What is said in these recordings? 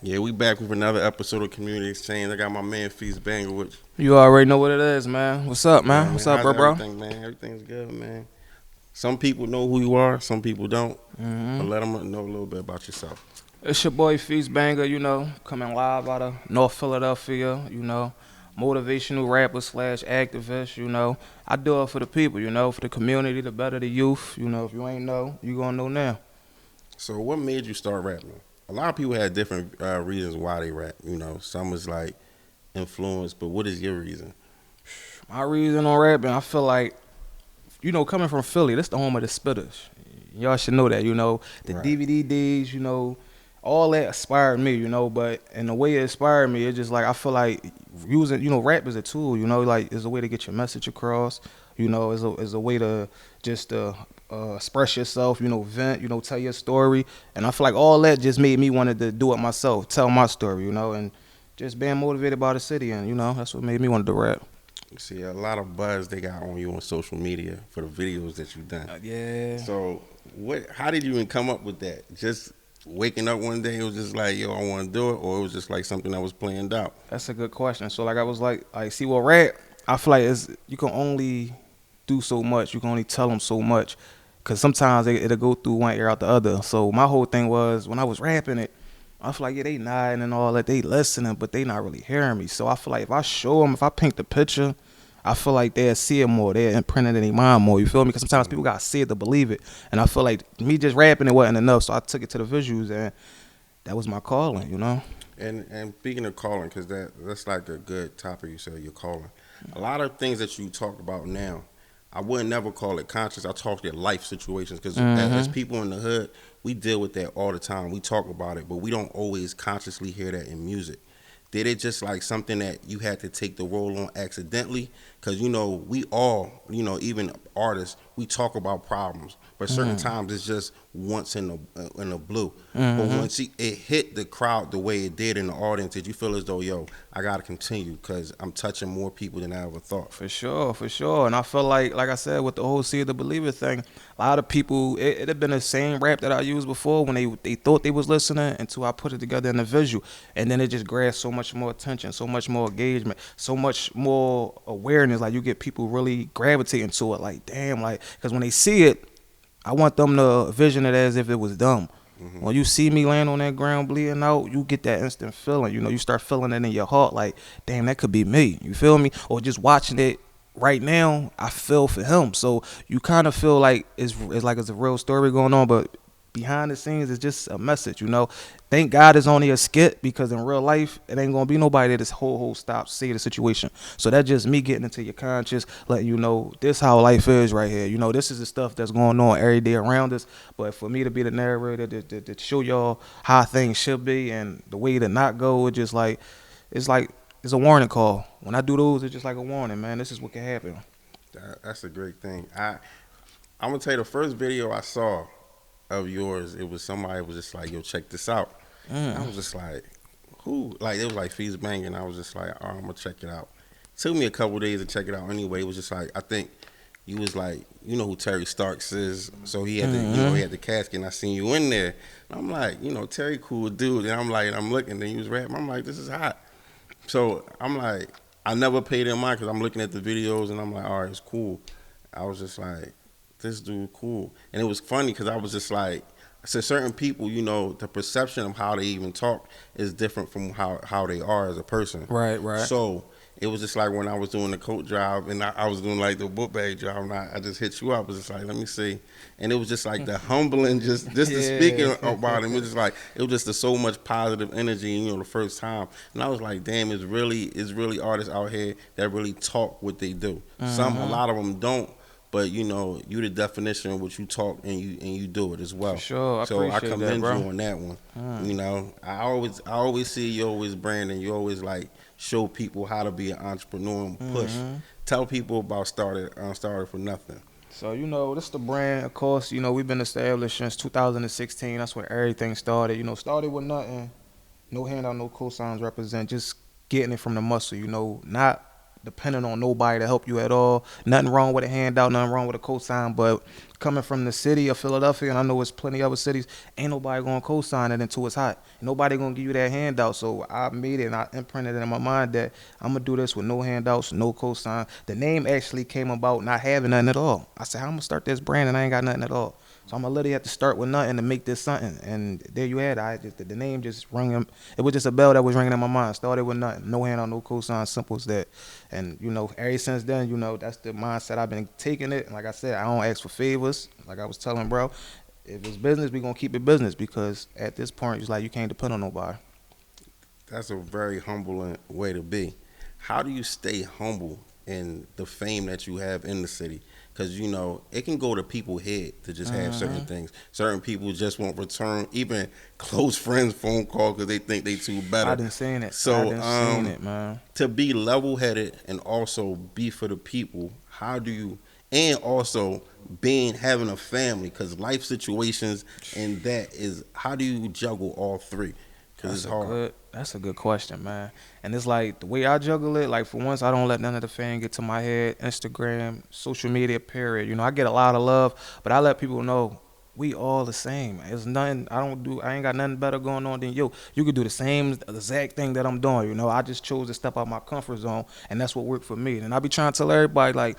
Yeah, we back with another episode of Community Exchange. I got my man Fis Banga with You already know what it is, man. What's up, you. man? Man, What's up, how's bro? everything, man? Everything's good, man. Some people know who you are, some people don't. But let them know a little bit about yourself. It's your boy Fis Banga, coming live out of North Philadelphia, motivational rapper slash activist, I do it for the people, for the community, the better the youth, if you ain't know, you gonna know now. So, what made you start rapping? A lot of people had different reasons why they rap. Some was like influence, but what is your reason? My reason on rapping, I feel like, coming from Philly, that's the home of the spitters. Y'all should know that, the Right. DVD days, all that inspired me, but in the way it inspired me, it's just like I feel like using, rap as a tool, like is a way to get your message across, is a way to just express yourself, vent, tell your story, and I feel like all that just made me wanted to do it myself, tell my story, and just being motivated by the city, and that's what made me want to rap. You see, a lot of buzz they got on you on social media for the videos that you've done. Yeah. So, what? How did you even come up with that? Just waking up one day, it was just like, yo, I want to do it, or it was just like something that was planned out. That's a good question. So like I was like see what rap, I feel like you can only do so much. You can only tell them so much, cause sometimes it'll go through one ear out the other. So my whole thing was when I was rapping it, I feel like yeah they nodding and all that, they listening, but they not really hearing me. So I feel like if I show them, if I paint the picture, I feel like they'll see it more. They'll imprint it in their mind more. You feel me? Because sometimes people gotta see it to believe it. And I feel like me just rapping it wasn't enough. So I took it to the visuals, and that was my calling. And speaking of calling, because that's like a good topic. You said you're calling. A lot of things that you talk about now, I would never call it conscious. I talk your life situations because as people in the hood, we deal with that all the time. We talk about it, but we don't always consciously hear that in music. Did it just like something that you had to take the role on accidentally? Because we all, even artists, we talk about problems, but certain times it's just once in the blue. But once it hit the crowd the way it did in the audience, did you feel as though, yo, I gotta continue because I'm touching more people than I ever thought? For sure, for sure. And I feel like I said, with the whole see the believer thing, a lot of people, it had been the same rap that I used before when they thought they was listening until I put it together in a visual. And then it just grabbed so much more attention, so much more engagement, so much more awareness. Like you get people really gravitating to it. Like, damn, like, because when they see it, I want them to vision it as if it was them. When you see me laying on that ground bleeding out, you get that instant feeling. You start feeling it in your heart like, damn, that could be me. You feel me? Or just watching it right now, I feel for him. So you kind of feel like it's like it's a real story going on, but behind the scenes it's just a message. Thank God it's only a skit, because in real life it ain't gonna be nobody that this whole stop see the situation. So that's just me getting into your conscious, letting you know this how life is right here. This is the stuff that's going on every day around us. But for me to be the narrator to show y'all how things should be and the way to not go, it's a warning call. When I do those, it's just like a warning, man. This is what can happen. That's a great thing. I'm gonna tell you the first video I saw of yours, it was somebody was just like, yo, check this out. I was just like, who? Like, it was like Fis Banga, and I was just like, I'm gonna check it out. Took me a couple days to check it out anyway. It was just like, I think you was like, you know who Terry Starks is, so he had he had the casket, and I seen you in there. And I'm like, Terry cool dude, and I'm looking, and he was rapping. I'm like, this is hot. So I'm like, I never paid him mind because I'm looking at the videos, and I'm like, all right, it's cool. I was just like, this dude cool. And it was funny because I was just like, so certain people, the perception of how they even talk is different from how they are as a person. Right, right. So it was just like when I was doing the coat job and I was doing like the book bag job, and I just hit you up. I was just like, let me see. And it was just like the humbling, just the speaking about it. It was just like, it was just so much positive energy, the first time. And I was like, damn, it's really artists out here that really talk what they do. A lot of them don't. But you the definition of what you talk and you do it as well. For sure, I so I appreciate commend that, you bro. on that one. I always see you always branding. You always like show people how to be an entrepreneur and push. Tell people about started for nothing. So, this the brand, of course, we've been established since 2016. That's when everything started. Started with nothing. No handout, no cosigns represent. Just getting it from the muscle, not depending on nobody to help you at all. Nothing wrong with a handout, nothing wrong with a cosign, but coming from the city of Philadelphia, and I know it's plenty other cities, ain't nobody gonna cosign it until it's hot. Nobody gonna give you that handout. So I made it and I imprinted it in my mind that I'm gonna do this with no handouts, no cosign. The name actually came about not having nothing at all. I said, how I'm gonna start this brand and I ain't got nothing at all. So I'm gonna literally have to start with nothing to make this something. And there you had it. The name just rang. It was just a bell that was ringing in my mind. Started with nothing, no handout, no cosign, simple as that. And ever since then, that's the mindset I've been taking it. And like I said, I don't ask for favors. Like I was telling bro, if it's business, we gonna keep it business, because at this point, it's like you can't depend on nobody. That's a very humbling way to be. How do you stay humble in the fame that you have in the city? Because, it can go to people's head to just have certain things. Certain people just won't return even close friends' phone call because they think they too better. I done seen it. So, I done seen it, man. To be level-headed and also be for the people, how do you, and also having a family, because life situations and that is, how do you juggle all three? Because it's hard. That's a good question, man. And it's like the way I juggle it, like for once, I don't let none of the fame get to my head. Instagram, social media, period. I get a lot of love, but I let people know we all the same. It's nothing. I ain't got nothing better going on than you. You could do the same exact thing that I'm doing. I just chose to step out my comfort zone, and that's what worked for me. And I be trying to tell everybody, like,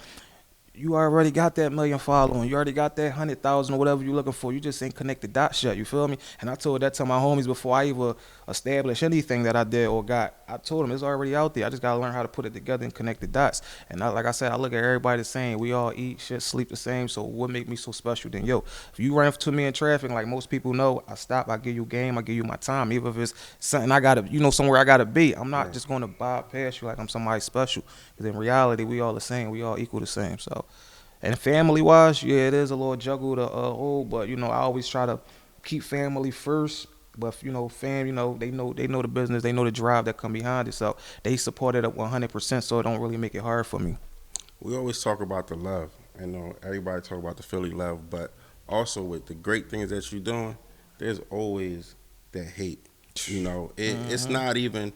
you already got that million following. You already got that 100,000 or whatever you're looking for. You just ain't connected dots yet. You feel me? And I told that to my homies before I even established anything that I did or got. I told them it's already out there. I just got to learn how to put it together and connect the dots. And like I said, I look at everybody the same. We all eat, shit, sleep the same. So what make me so special? Then, if you run to me in traffic, like most people know, I stop. I give you game. I give you my time. Even if it's something I got to, somewhere I got to be. I'm not just going to bypass you like I'm somebody special. Because in reality, we all the same. We all equal the same. So. And family-wise, yeah, it is a little juggle to hold, but I always try to keep family first. But fam, they know the business, they know the drive that come behind it, so they support it up 100%. So it don't really make it hard for me. We always talk about the love. Everybody talk about the Philly love, but also with the great things that you're doing, there's always that hate. It's not even,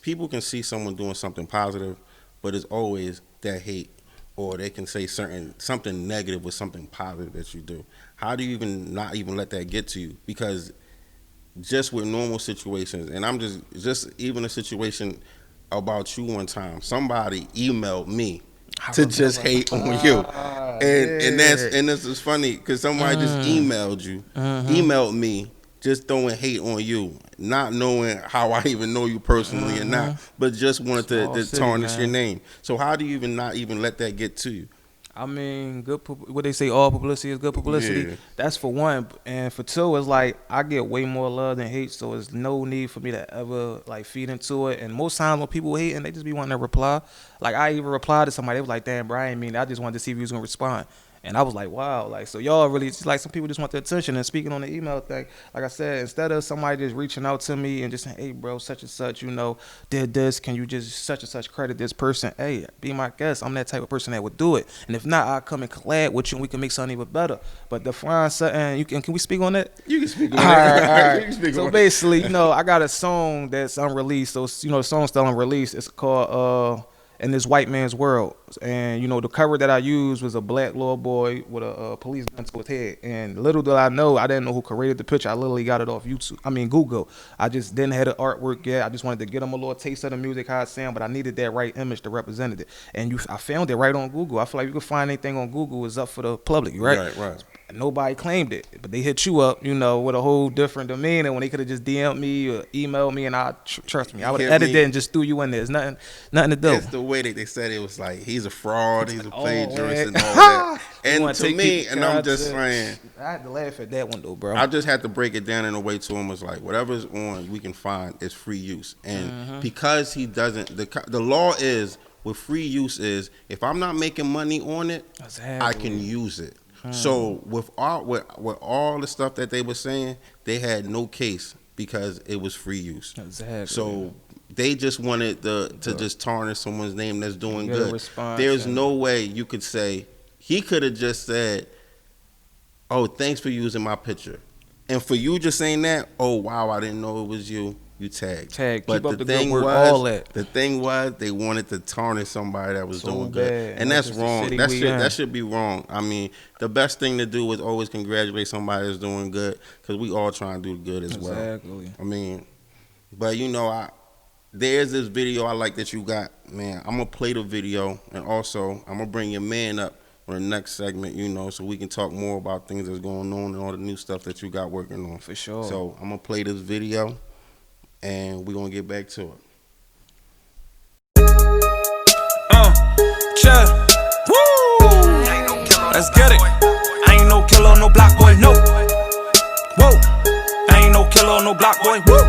people can see someone doing something positive, but it's always that hate. Or they can say something negative with something positive that you do. How do you not even let that get to you? Because just with normal situations, and I'm just even a situation about you one time, somebody emailed me to just hate on you, and this is funny because somebody just emailed me. Just throwing hate on you, not knowing how I even know you personally or not, but just wanted to tarnish your name. So how do you not even let that get to you? I mean, what they say, all publicity is good publicity. Yeah. That's for one. And for two, it's like I get way more love than hate, so there's no need for me to ever feed into it. And most times when people hate, and they just be wanting to reply. Like I even replied to somebody, they was like, damn, bro, I ain't mean that. I just wanted to see if you was going to respond. And I was like, wow, so y'all really, some people just want the attention. And speaking on the email thing, like I said, instead of somebody just reaching out to me and just saying, hey, bro, such and such, did this, can you just such and such credit this person? Hey, be my guest. I'm that type of person that would do it. And if not, I'll come and collab with you and we can make something even better. But the fine something, can we speak on that? You can speak on that. All right. So basically, I got a song that's unreleased. So, the song's still unreleased. It's called In This White Man's World. And the cover that I used was a black little boy with a police gun to his head. And little did I know, I didn't know who created the picture. I literally got it off Google. I just didn't have the artwork yet. I just wanted to get them a little taste of the music, how it sound, but I needed that right image to represent it. And I found it right on Google. I feel like you can find anything on Google is up for the public, right? Right. Nobody claimed it, but they hit you up, with a whole different demeanor when they could have just DM'd me or emailed me, and trust me, I would have edited it and just threw you in there. It's nothing to do. It's the way that they said it was like he's a fraud, he's a plagiarist, and all that. And to me, and I'm just saying, I had to laugh at that one though, bro. I just had to break it down in a way to him was like, whatever's on, we can find is free use, and because he doesn't, the law is with free use is if I'm not making money on it, I can use it. So with all the stuff that they were saying, they had no case because it was free use. Exactly. So they just wanted to just tarnish someone's name that's doing good. There's no way you could say, he could have just said, oh, thanks for using my picture. And for you just saying that, oh, wow, I didn't know it was you. you tag. Tag. But Keep up the good work, all that. The thing was, they wanted to tarnish somebody that was So doing bad. good, and that's wrong. That That should be wrong. I mean, the best thing to do is always congratulate somebody that's doing good, because we all trying to do good as well. Exactly. I mean, but you know, there's this video I like that you got, man. I'm gonna play the video, and also I'm gonna bring your man up on the next segment, you know, so we can talk more about things that's going on and all the new stuff that you got working on. For sure. So I'm gonna play this video, and we're gonna get back to it. Chill. Woo! Let's get it. I ain't no killer, no block boy, no. Whoa. I ain't no killer, no block boy, woo.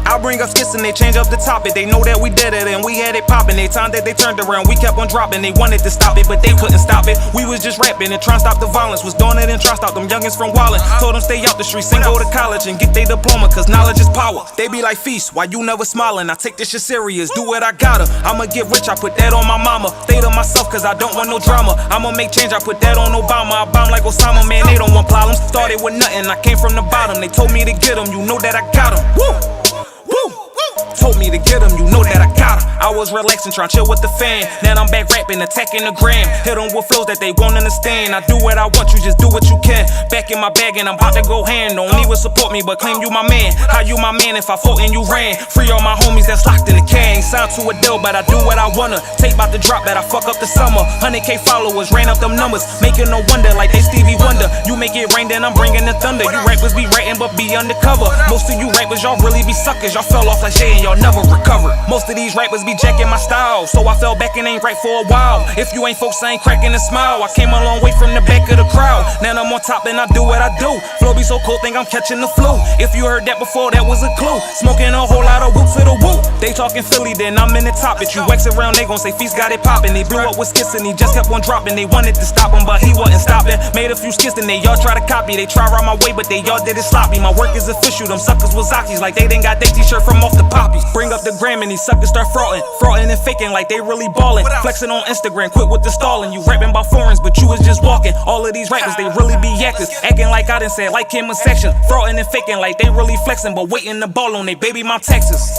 I bring up skits and they change up the topic. They know that we did it and we had it poppin'. They time that they turned around, we kept on dropping. They wanted to stop it, but they couldn't stop it. We was just rapping and trying to stop the violence. Was doing it and trying to stop them youngins from wildin'. Told them stay out the streets and go to college and get their diploma, cause knowledge is power. They be like, Fis, why you never smiling? I take this shit serious, do what I gotta. I'ma get rich, I put that on my mama. Stay to myself cause I don't want no drama. I'ma make change, I put that on Obama. I bomb like Osama, man, they don't want problems. Started with nothing, I came from the bottom. They told me to get them, you know that I got them. Woo! Told me to get him, you know that I got him. I was relaxing, trying to chill with the fan. Now I'm back rapping, attacking the gram. Hit them with flows that they won't understand. I do what I want, you just do what you can. Back in my bag and I'm about to go hand. Don't even support me, but claim you my man. How you my man if I fought and you ran? Free all my homies that's locked in the can. Signed to a deal, but I do what I wanna. Tape about to drop that I fuck up the summer. 100K followers, ran up them numbers. Making no wonder, like they Stevie Wonder. You make it rain, then I'm bringing the thunder. You rappers be writing, but be undercover. Most of you rappers, y'all really be suckers. Y'all fell off like Shay and y'all never recovered. Most of these rappers be jacking my style, so I fell back and ain't right for a while. If you ain't folks, I ain't cracking a smile. I came a long way from the back of the crowd. Now I'm on top and I do what I do. Flow be so cold, think I'm catching the flu. If you heard that before, that was a clue. Smoking a whole lot of whoop to the whoop. They talking Philly, then I'm in the top. If you wax around, they gon' say Fis got it poppin'. They blew up with skits and he just kept on dropping. They wanted to stop him, but he wasn't stopping. Made a few skits and they y'all try to copy. They try ride my way, but they y'all did it sloppy. My work is official, them suckers was Zockies. Like they done got their t-shirt from off the poppies. Bring up the gram and these suckers start fraudin' and faking like they really ballin'. Flexing on Instagram, quit with the stalling. You rapping about foreigns, but you was just walking. All of these rappers, they really be actors. Acting like I done said, like him in section. Fraudin' and faking like they really flexing, but waiting to ball on they baby mom Texas.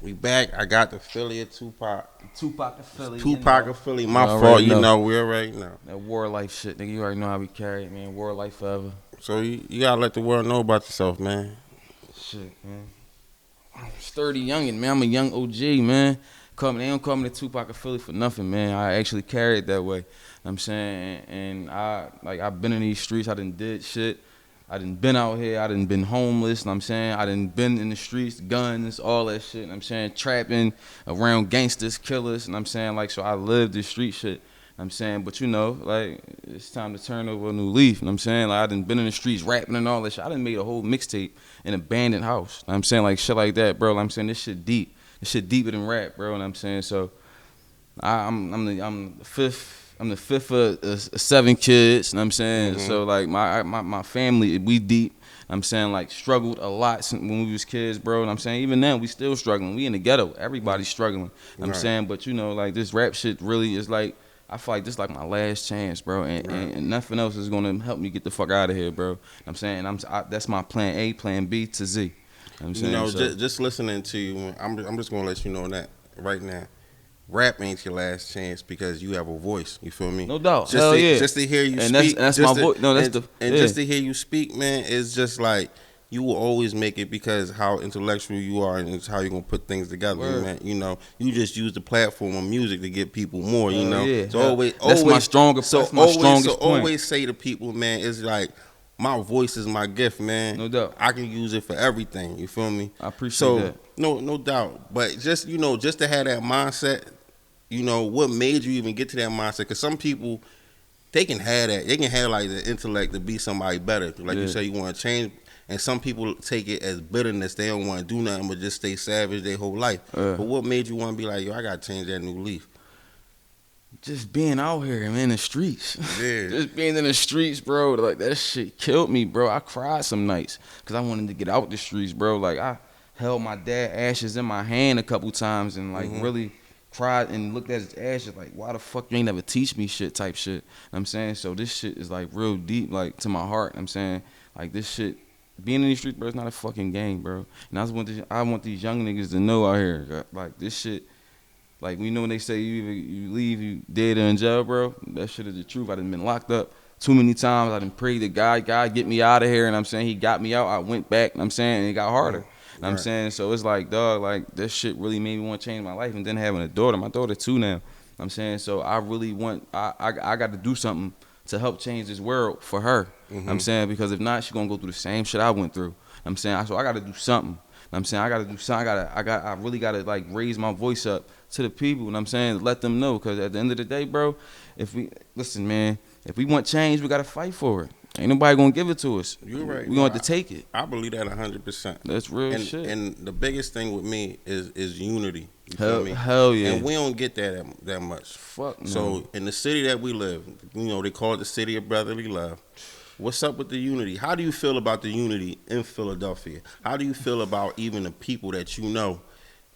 We back. I got the Philly of Tupac. Tupac of Philly. Tupac of Philly. My fault. You know, we already know. That war life shit, nigga. You already know how we carry it, man. War life forever. So you gotta let the world know about yourself, man. Shit, man. I'm sturdy youngin', man. I'm a young OG, man. They don't call me the Tupac of Philly for nothing, man. I actually carry it that way. You know what I'm saying? And I've been in these streets. I done did shit. I done been out here, I done been homeless, you know what I'm saying? I done been in the streets, guns, all that shit, you know what I'm saying? Trapping around gangsters, killers, you know what I'm saying? Like, so I lived this street shit, you know what I'm saying? But you know, like, it's time to turn over a new leaf, you know what I'm saying? Like, I done been in the streets rapping and all that shit. I done made a whole mixtape in an abandoned house, you know what I'm saying? Like, shit like that, bro, you know what I'm saying? This shit deep. This shit deeper than rap, bro, you know what I'm saying? So, I'm the fifth of 7 kids, you know what I'm saying? Mm-hmm. So like my family, we deep, you know what I'm saying, like struggled a lot when we was kids, bro. You know what I'm saying? Even then we still struggling. We in the ghetto. Everybody's struggling. You know what I'm saying? But you know, like this rap shit really is like, I feel like this is like my last chance, bro. And nothing else is gonna help me get the fuck out of here, bro. You know what I'm saying? That's my plan A, plan B to Z. You know what I'm saying? You know, just listening to you, I'm just gonna let you know that right now. Rap ain't your last chance because you have a voice. You feel me? No doubt. Just to hear you speak. That's my voice. No, that's just to hear you speak, man, it's just like you will always make it because how intellectual you are and it's how you're gonna put things together, man. You know, you just use the platform of music to get people more. You know, so that's my strongest. So that's my strongest point. Always say to people, man, it's like my voice is my gift, man. No doubt. I can use it for everything. You feel me? I appreciate that. No doubt. But just just to have that mindset. You know, what made you even get to that mindset? Because some people, they can have that. They can have, like, the intellect to be somebody better. Like you say, you want to change. And some people take it as bitterness. They don't want to do nothing but just stay savage their whole life. But what made you want to be like, yo, I got to change that new leaf? just being out here and in the streets. Yeah. Just being in the streets, bro. Like, that shit killed me, bro. I cried some nights because I wanted to get out the streets, bro. Like, I held my dad ashes in my hand a couple times and, like, really cried and looked at his ashes like, why the fuck you ain't never teach me shit type shit. You know what I'm saying? So this shit is, like, real deep, like, to my heart. You know what I'm saying? Like, this shit, being in the streets, bro, it's not a fucking game, bro. And I want these young niggas to know out here, like, this shit. Like, you know when they say you leave, you dead or in jail, bro? That shit is the truth. I done been locked up too many times. I done prayed to God, get me out of here. And I'm saying he got me out. I went back, and I'm saying, and it got harder. And I'm saying, so it's like, dog, like, this shit really made me want to change my life. And then having a daughter, my daughter 2 now. I'm saying, so I really want, I got to do something to help change this world for her. I'm saying, because if not, she gonna go through the same shit I went through. I'm saying, so I got to do something. I'm saying, I got to do something. I really got to, like, raise my voice up to the people, and I'm saying, let them know, because at the end of the day, bro, listen, man, if we want change, we got to fight for it. Ain't nobody going to give it to us. You're right. We going to take it. I believe that 100%. That's real shit. And the biggest thing with me is unity. You Hell, feel me? hell yeah. And we don't get that much. Fuck no. So in the city that we live, you know, they call it the city of brotherly love. What's up with the unity? How do you feel about the unity in Philadelphia? How do you feel about even the people that you know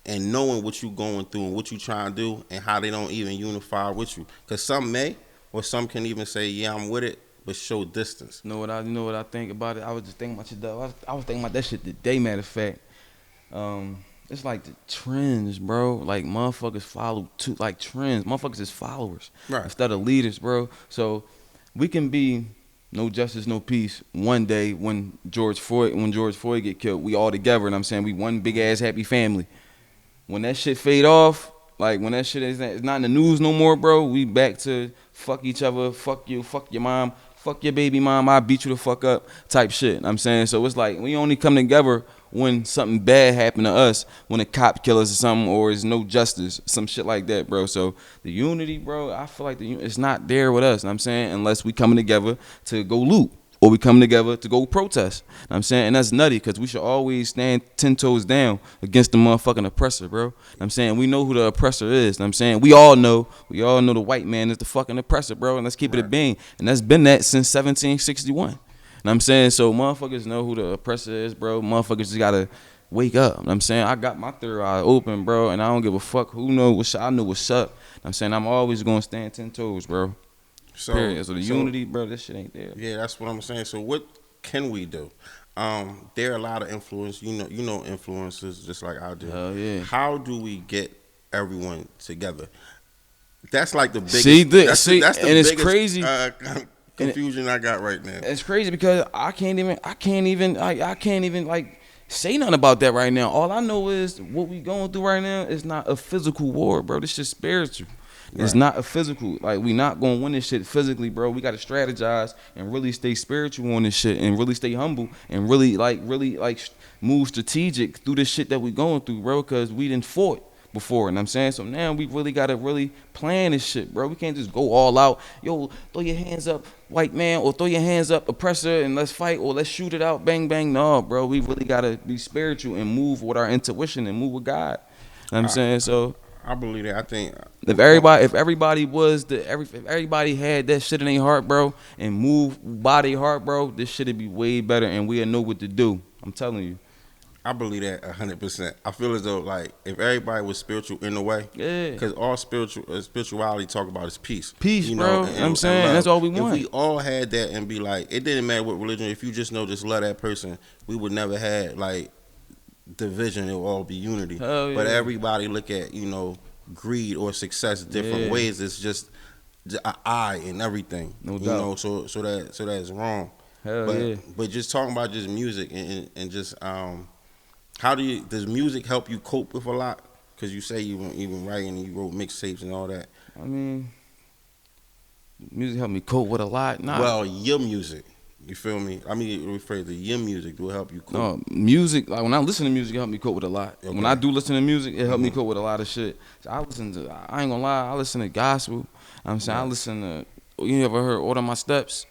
and knowing what you're going through and what you're trying to do and how they don't even unify with you? Because some may, or some can even say, yeah, I'm with it, but show distance. You know what I think about it? I was just thinking about your I was thinking about that shit today, matter of fact. It's like the trends, bro. Like, motherfuckers follow like trends. Motherfuckers is followers instead of leaders, bro. So we can be no justice, no peace one day when George Floyd get killed. We all together, and I'm saying we one big ass happy family. When that shit fade off, like when that shit is not in the news no more, bro, we back to fuck each other, fuck you, fuck your mom, fuck your baby mom, I beat you the fuck up type shit. I'm saying, so it's like we only come together when something bad happened to us, when a cop kill us or something, or there's no justice, some shit like that, bro. So the unity, bro, I feel like it's not there with us. I'm saying, unless we coming together to go loot, or we coming together to go protest. I'm saying, and that's nutty, because we should always stand 10 toes down against the motherfucking oppressor, bro. I'm saying, we know who the oppressor is. I'm saying, we all know the white man is the fucking oppressor, bro, and let's keep it a bean. And that's been that since 1761. And I'm saying, so motherfuckers know who the oppressor is, bro. Motherfuckers just gotta wake up. And I'm saying, I got my third eye open, bro, and I don't give a fuck who know what's up. I know what's up. I'm saying, I'm always gonna stand 10 toes, bro. So the unity, bro, this shit ain't there. Yeah, that's what I'm saying. So what can we do? There are a lot of influence. You know, influencers just like I do. Hell yeah. How do we get everyone together? That's like the biggest. That's the and biggest, it's crazy. Confusion I got right now. It's crazy because I can't even like say nothing about that right now. All I know is what we going through right now is not a physical war, bro. This shit's spiritual. It's not a physical. Like, we not gonna win this shit physically, bro. We gotta strategize and really stay spiritual on this shit, and really stay humble, and really move strategic through this shit that we going through, bro. Cause we done fought before, and I'm saying, so now we really gotta really plan this shit, bro. We can't just go all out. Yo, throw your hands up, white man, or throw your hands up, oppressor, and let's fight, or let's shoot it out, bang bang. No, bro. We really gotta be spiritual and move with our intuition and move with God. You know what I'm saying, so. I believe that. I think if everybody had that shit in their heart, bro, and move by their heart, bro, this shit'd be way better, and we'd know what to do. I'm telling you. I believe that 100%. I feel as though, like, if everybody was spiritual in a way, because all spirituality talk about is peace. Peace, you bro. know, and I'm saying, that's all we want. If we all had that and be like, it didn't matter what religion. If you just know, just love that person, we would never have like division. It will all be unity. Hell yeah. But everybody look at greed or success different ways. It's just an eye and everything. No doubt. You know, so that's wrong. But just talking about just music and just how does music help you cope with a lot? Because you say you even writing and you wrote mixtapes and all that. I mean, music helped me cope with a lot. Nah. Well, your music. You feel me? I mean, rephrase the your music will help you cope. No, music, like when I listen to music, it help me cope with a lot. Okay. When I do listen to music, it help me cope with a lot of shit. So I ain't gonna lie, I listen to gospel. I'm saying, I listen to, you ever heard Order My Steps?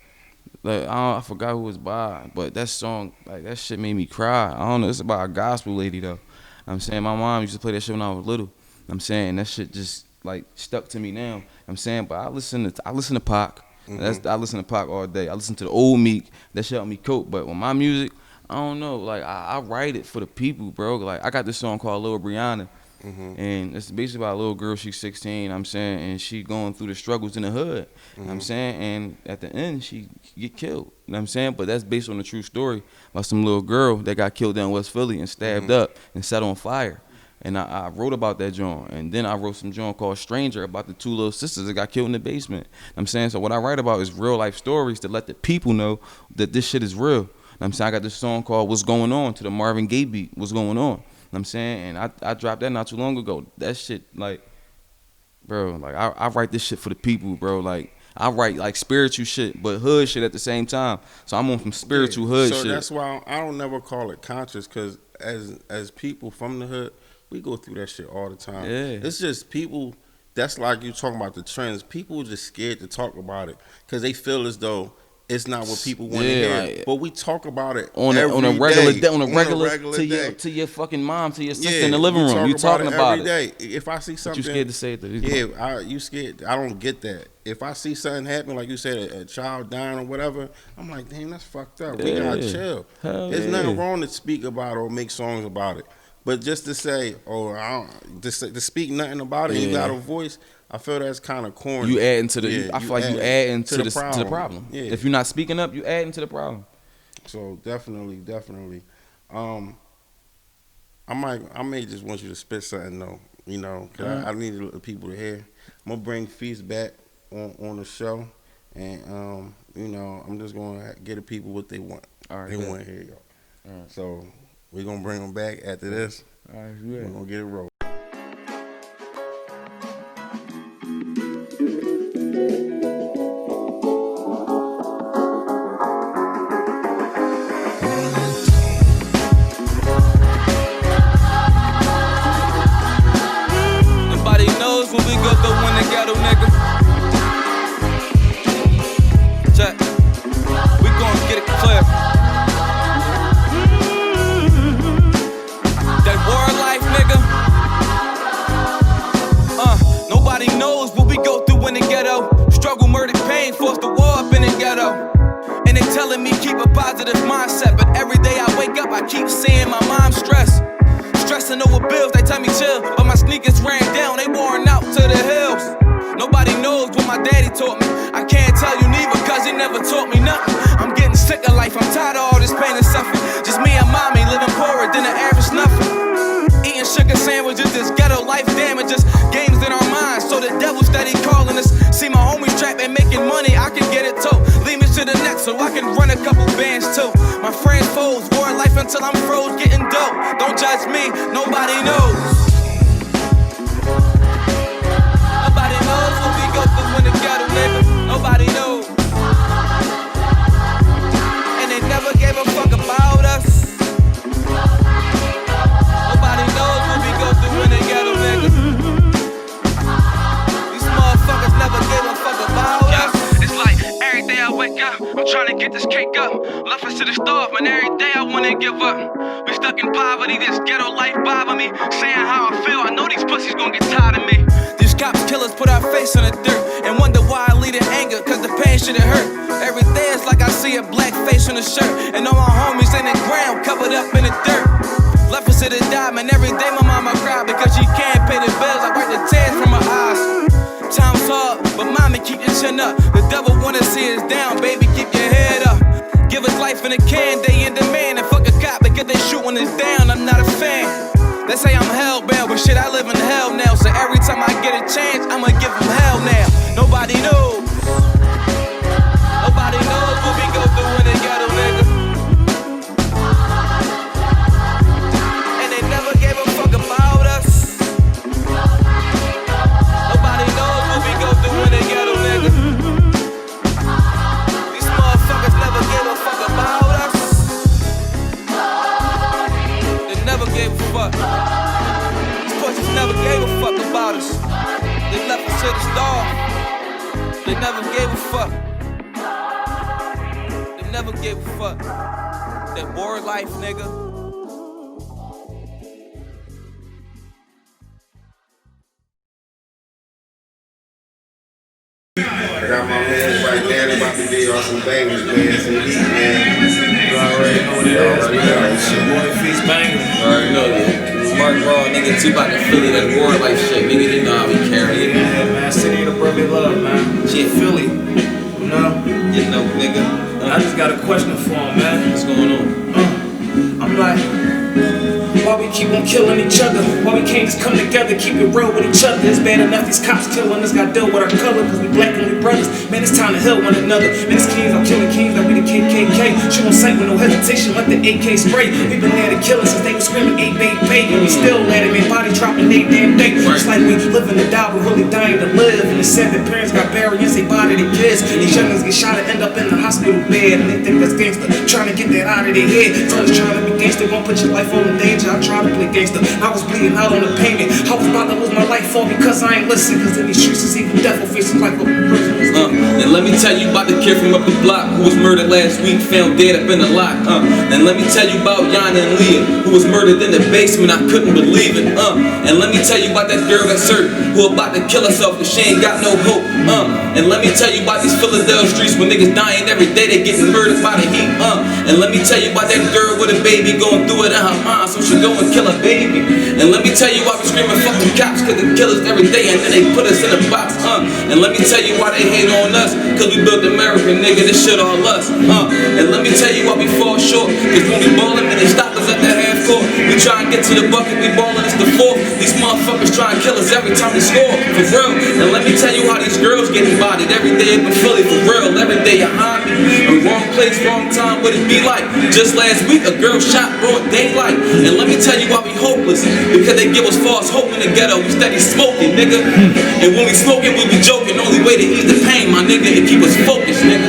Like, I forgot who it was by, but that song, like, that shit made me cry. I don't know, it's about a gospel lady though. I'm saying, my mom used to play that shit when I was little. I'm saying, that shit just like stuck to me now. You know what I'm saying, but I listen to Pac. I listen to Pac all day. I listen to the old Meek. That shit helped me cope. But with my music, I don't know. Like I write it for the people, bro. Like I got this song called Lil Brianna. And it's basically about a little girl, she's 16, I'm saying, and she going through the struggles in the hood, I'm saying, and at the end, she get killed, you know what I'm saying? But that's based on a true story about some little girl that got killed down in West Philly and stabbed up and set on fire. And I wrote about that joint, and then I wrote some joint called Stranger about the two little sisters that got killed in the basement, I'm saying? So what I write about is real life stories to let the people know that this shit is real. I'm saying I got this song called What's Going On to the Marvin Gaye beat, What's Going On. I'm saying, and I dropped that not too long ago. That shit, like, bro, like I write this shit for the people, bro. Like I write like spiritual shit, but hood shit at the same time. So I'm on some spiritual hood shit. So that's why I don't never call it conscious, because as people from the hood, we go through that shit all the time. Yeah. It's just people. That's like you talking about the trends. People are just scared to talk about it because they feel as though it's not what people want to hear. Like, but we talk about it on a regular day. to your fucking mom, to your sister in the living room. You talking about it every day. If I see something, but you scared to say it. You scared. I don't get that. If I see something happen, like you said, a child dying or whatever, I'm like, damn, that's fucked up. We gotta chill. There's nothing wrong to speak about or make songs about it. But just to say, to speak nothing about it, you got a voice. I feel that's kind of corny. You adding to the. I feel like you adding to the problem. Yeah. If you're not speaking up, you adding to the problem. So definitely. I may just want you to spit something though, you know, because I need the people to hear. I'm gonna bring Fis back on the show, and you know, I'm just gonna get the people what they want. All right, they want to hear y'all. All right. So we're gonna bring them back after this. All right, we're gonna get it rolling. What we go through when they ghetto, nigga. Check. We gon' get it clear. That war life, nigga. Nobody knows what we go through in the ghetto. Struggle, murder, pain, forced the war up in the ghetto. And they telling me keep a positive mindset, but every day I wake up, I keep seeing my mom stress. Stressing over bills, they tell me chill, but my sneakers ran down, they worn out to the hills. Nobody knows what my daddy taught me. I can't tell you neither, cause he never taught me nothing. I'm getting sick of life, I'm tired of all this pain and suffering. Just me and mommy living poorer than the average nothing. Eating sugar sandwiches, this ghetto life damages games in our minds, so the devil steady calling us. See my homies trapped and making money, I can get it too. Lead me to the next so I can run a couple bands too. My friends foes, war life until I'm froze, getting dope. Don't judge me, nobody knows. Nobody knows what we go through in the ghetto, nigga. Nobody knows. And they never gave a fuck about us. Nobody knows what we go through in the ghetto, nigga. These motherfuckers never gave a fuck about us. It's like every day I wake up, I'm trying to get this cake up. Love us to the starve, man, every day I wanna give up. We stuck in poverty, this ghetto life bother me. Saying how I feel, I know these pussies gon' get tired of me. These cops killers put our face in the dirt and wonder why I lead in anger, cause the pain shouldn't hurt. Every day it's like I see a black face on the shirt, and all my homies in the ground covered up in the dirt. Left us to the dime, and every day my mama cry because she can't pay the bills. I wipe the tears from her eyes. Time's hard, but mommy keep your chin up. The devil wanna see us down, baby, keep your head up. Give us life in a can, they in demand, and fuck a cop because they shooting us down. I'm not a fan. They say I'm hellbound, but shit, I live in hell now. So every time I get a chance, I'ma give them hell now. Nobody knows. Nobody knows what we go through in the ghetto, nigga. And they never gave a fuck about us. Nobody knows what we go through in the ghetto, nigga. These motherfuckers never gave a fuck about us. They never gave a fuck. These pussies never gave a fuck about us. They left us to the starve. They never gave a fuck. They never gave a fuck. That war life, nigga. drop some bangers, man. Some heat, man. You already know what it is, man. It's your boy Fis Banga. You already know that. Mark Raw, nigga, too about to Philly, that war life shit, nigga. You know how we carry it. Yeah, man. City of the brotherly love, man. Shit. Philly. You know? You know, nigga. I just got a question for him, man. What's going on? I'm like, why we keep on killing each other? Why we can't just come together, keep it real with each other? It's bad enough these cops killing us, got deal with our color, cause we black and we brothers. Man, it's time to help one another. Man, it's kings, I'm killing kings like we the KKK. Shoot on sight with no hesitation, let the AK spray. We been there to kill us since they was screaming 8-8-8. And we still at it, man, body dropping 8 damn day. It's like we living to die, but really dying to live. And it's sad that parents got buried and they body their kids. These youngins get shot and end up in the hospital bed. And they think that's gangster, trying to get that out of their head. So it's trying to be gangster, won't put your life on the danger. I try to play gangster, I was bleeding out on the payment. I was about to lose my life all because I ain't listen. Cause in these streets is even death will face life up in prison. And let me tell you about the kid from up the block who was murdered last week, found dead up in the lot. And let me tell you about Yana and Leah, who was murdered in the basement, I couldn't believe it. And let me tell you about that girl that's hurt, who about to kill herself cause she ain't got no hope. And let me tell you about these Philadelphia streets where niggas dying every day, they getting murdered by the heat. And let me tell you about that girl with a baby going through it in her mind, so she go and kill a baby. And let me tell you why we screaming fuck the cops, cause they kill us every day and then they put us in a box. And let me tell you why they hate on us, cause we built America, nigga, this shit all us. And let me tell you why we fall short, cause when we ballin', man, they stop us at the half court. We try and get to the bucket, we ballin', it's the fourth. These motherfuckers try and kill us every time they score, for real. And let me tell you how these girls getting bodied every day up in Philly, for real. Every day you hide me, in wrong place, wrong time, what it be like. Just last week, a girl shot broad daylight. And let me tell you why we hopeless, because they give us false hope in the ghetto. We steady smoking, nigga. And when we smoking, we be joking. Only way to ease the pain, my nigga, and keep us focused, nigga.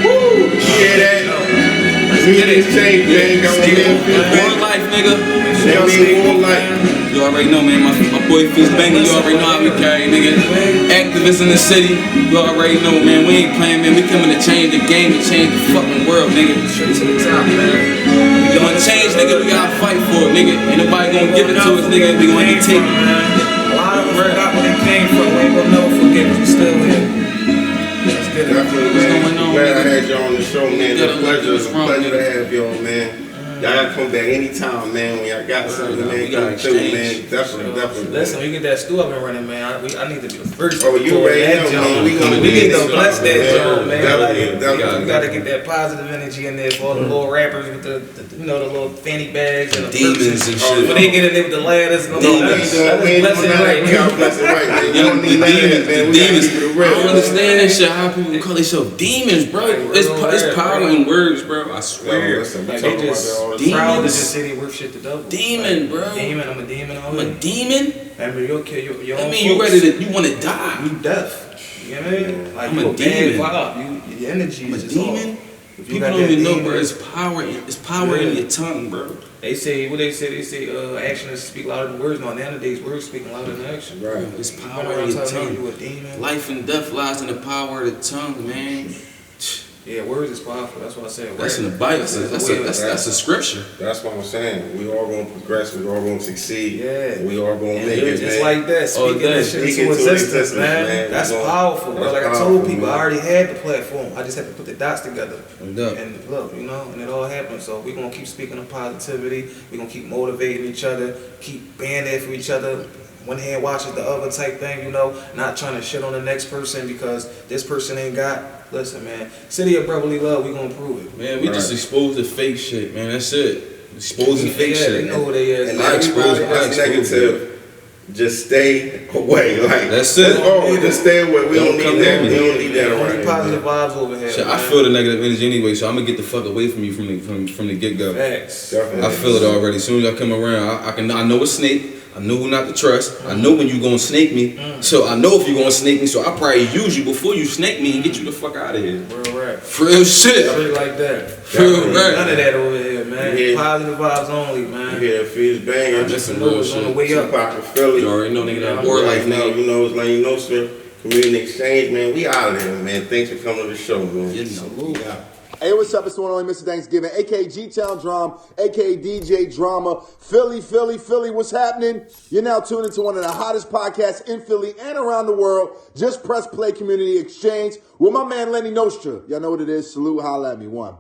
Woo! You hear that? We in Xchange, man. Got my man Fis War life, nigga. That mean war life. You already know, man. My boy Fis Banga, you already know how we carry, nigga. Activists in the city, you already know, man. We ain't playing, man. We coming to change the game, to change the fucking world, nigga. Straight to the top, man. We gonna change, nigga. We gotta fight for it, nigga. Ain't nobody gonna give it to us, nigga. We gonna take it. A lot of them forgot where they came from. We ain't gonna never forget because we still here. Let's get it. Definitely, What's man. going on, Glad I nigga? had y'all on the show, man. It's a pleasure. It's a wrong, pleasure to nigga? have y'all, man. Y'all gotta come back anytime, man. When y'all got something, man, We gotta come through, exchange. man. Definitely. Listen, we get that stew up and running, man. I need to be the first. Oh, you to ready that now, man. joint. We gonna We need get to bless that it. joint, man. Definitely. We gotta get that positive energy in there for all the little rappers with the you know, the little fanny bags and the Demons purses. and shit. When they get in there with the ladders, no, Demons. let's bless it right. We gotta bless it right, man. You Yo, don't the need that, demons, man. the We gotta demons. keep it I real. don't understand that shit. How people call themselves demons, bro. It's power in words, bro. I swear. Listen, we Like, talk they about that just all the demons. time. proud to just say they worth shit to double. Demon, bro. Demon, I'm a demon. I'm a demon. Remember, you'll kill your I own mean, you folks. ready to? You want to die? You deaf. You know what I mean? Like, I'm you a a bad demon. vibe. Your energy I'm a is just demon. off. If you People got don't that even know, demon- bro. It's power in your tongue, bro. They say, what they say? They say actions speak louder than words. No, nowadays words speaking louder than action. Right. It's You power remember in I your told you tongue. you a demon? Life and death lies in the power of the tongue, man. Yeah, words is powerful. That's what I said. That's in the Bible. That's a scripture. That's what I'm saying. We all gonna progress. We all gonna succeed. Yeah. We all gonna And make it's it, just man. like that, speaking day. that shit Speak into into existence, existence, man. man. That's We gonna- powerful, bro. that's Like I powerful, told people, man. I already had the platform. I just had to put the dots together. Yeah. And look, you know, and it all happened. So we're gonna keep speaking of positivity. We're gonna keep motivating each other, keep being there for each other. One hand washes the other type thing, you know, not trying to shit on the next person because this person ain't got. Listen, man, city of brotherly love, we gonna prove it. Man, we just expose the fake shit, man. That's it. Exposing fake Yeah, shit. they know who they is. And I everybody expose- that's negative, just stay away. Like That's it. Oh, just stay away. We don't Don't need come that. near We me. don't need that Only around positive here. vibes over here. Shit, I man. feel the negative energy anyway, so I'm gonna get the fuck away from you from the get go. Facts. Definitely. I feel it already. As soon as I come around, I know a snake. I know who not to trust. I know when you gonna snake me. So I know if you gonna snake me. So I probably use you before you snake me and get you the fuck out of here. Real rap. For real shit. Straight like that. For real Definitely. None rap. of that over here, man. Yeah. Positive vibes only, You man. hear Fis Banga, I just know it's on the way up. Tupac in Philly. You already know, nigga, that Yeah, war Right life, now, nigga. you know, it's like, you know, sir, Community Xchange, man. We out of there, man. Thanks for coming to the show, man. You know. Yeah. Hey, what's up? It's the one and only Mr. Thanksgiving, a.k.a. G-Town Drama, a.k.a. DJ Drama. Philly, what's happening? You're now tuned into one of the hottest podcasts in Philly and around the world. Just press play community exchange with my man Lenny Nostra. Y'all know what it is. Salute, holla at me. One.